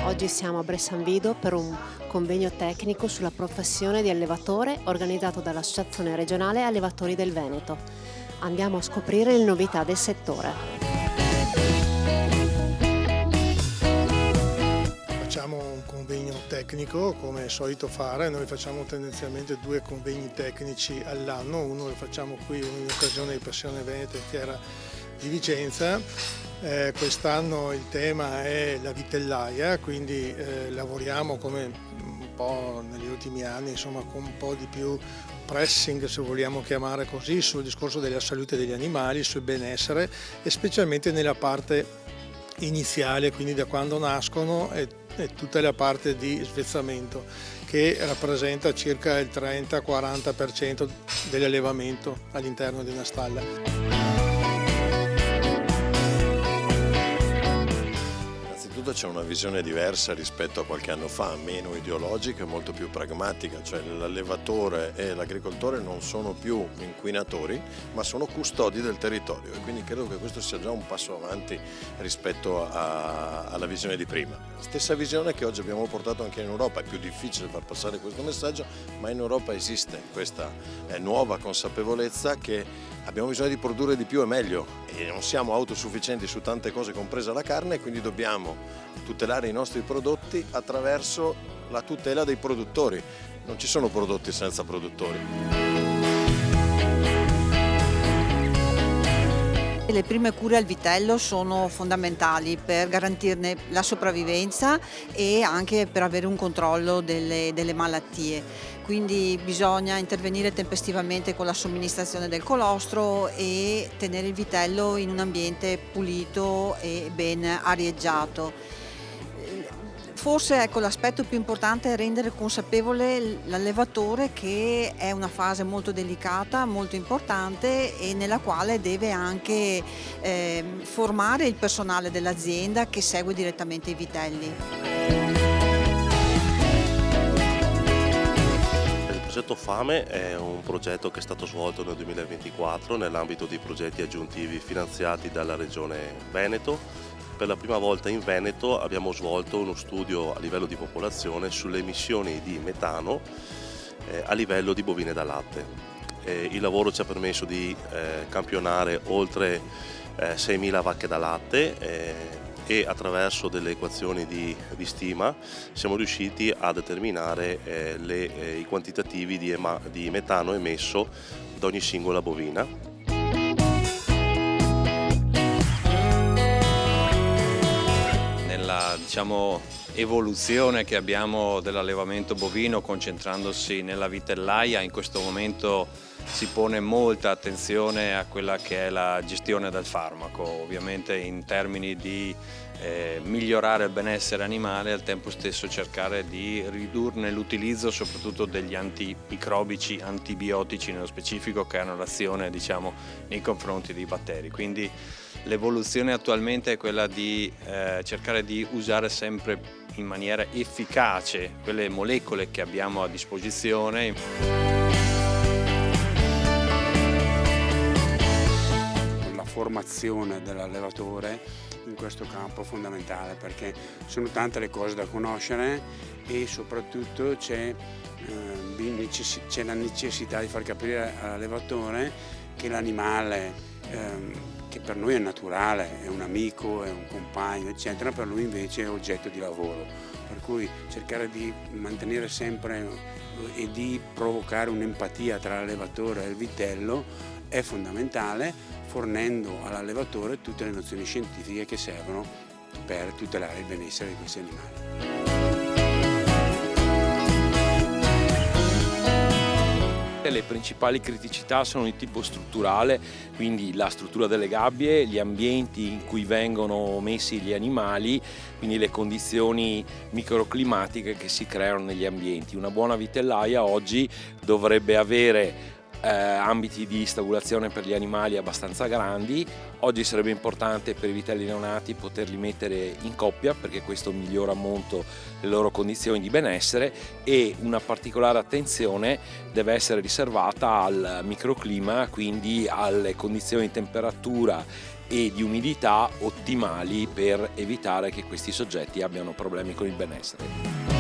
Oggi siamo a Bressanvido per un convegno tecnico sulla professione di allevatore organizzato dall'Associazione Regionale Allevatori del Veneto. Andiamo a scoprire le novità del settore. Facciamo un convegno tecnico come è solito fare, noi facciamo tendenzialmente 2 convegni tecnici all'anno, uno lo facciamo qui in occasione di Passione Veneto in Fiera di Vicenza. Quest'anno il tema è la vitellaia, quindi lavoriamo come un po' negli ultimi anni, insomma, con un po' di più pressing, se vogliamo chiamare così, sul discorso della salute degli animali, sul benessere e specialmente nella parte iniziale, quindi da quando nascono e tutta la parte di svezzamento che rappresenta circa il 30-40% dell'allevamento all'interno di una stalla. C'è una visione diversa rispetto a qualche anno fa, meno ideologica e molto più pragmatica, cioè l'allevatore e l'agricoltore non sono più inquinatori ma sono custodi del territorio e quindi credo che questo sia già un passo avanti rispetto alla visione di prima. Stessa visione che oggi abbiamo portato anche in Europa, è più difficile far passare questo messaggio, ma in Europa esiste questa nuova consapevolezza che abbiamo bisogno di produrre di più e meglio e non siamo autosufficienti su tante cose compresa la carne, quindi dobbiamo tutelare i nostri prodotti attraverso la tutela dei produttori. Non ci sono prodotti senza produttori. Le prime cure al vitello sono fondamentali per garantirne la sopravvivenza e anche per avere un controllo delle malattie. Quindi bisogna intervenire tempestivamente con la somministrazione del colostro e tenere il vitello in un ambiente pulito e ben arieggiato. Forse l'aspetto più importante è rendere consapevole l'allevatore che è una fase molto delicata, molto importante e nella quale deve anche formare il personale dell'azienda che segue direttamente i vitelli. Il progetto Fame è un progetto che è stato svolto nel 2024 nell'ambito di progetti aggiuntivi finanziati dalla Regione Veneto. Per la prima volta in Veneto abbiamo svolto uno studio a livello di popolazione sulle emissioni di metano a livello di bovine da latte. Il lavoro ci ha permesso di campionare oltre 6.000 vacche da latte e attraverso delle equazioni di stima siamo riusciti a determinare i quantitativi di metano emesso da ogni singola bovina. La evoluzione che abbiamo dell'allevamento bovino concentrandosi nella vitellaia, in questo momento si pone molta attenzione a quella che è la gestione del farmaco, ovviamente in termini di migliorare il benessere animale e al tempo stesso cercare di ridurne l'utilizzo soprattutto degli antimicrobici, antibiotici nello specifico che hanno l'azione nei confronti dei batteri. Quindi l'evoluzione attualmente è quella di cercare di usare sempre in maniera efficace quelle molecole che abbiamo a disposizione. La formazione dell'allevatore in questo campo è fondamentale perché sono tante le cose da conoscere e soprattutto c'è la necessità di far capire all'allevatore che l'animale che per noi è naturale, è un amico, è un compagno, eccetera, per lui invece è oggetto di lavoro. Per cui cercare di mantenere sempre e di provocare un'empatia tra l'allevatore e il vitello è fondamentale, fornendo all'allevatore tutte le nozioni scientifiche che servono per tutelare il benessere di questi animali. Le principali criticità sono di tipo strutturale, quindi la struttura delle gabbie, gli ambienti in cui vengono messi gli animali, quindi le condizioni microclimatiche che si creano negli ambienti. Una buona vitellaia oggi dovrebbe avere ambiti di stabulazione per gli animali abbastanza grandi. Oggi sarebbe importante per i vitelli neonati poterli mettere in coppia, perché questo migliora molto le loro condizioni di benessere, e una particolare attenzione deve essere riservata al microclima, quindi alle condizioni di temperatura e di umidità ottimali per evitare che questi soggetti abbiano problemi con il benessere.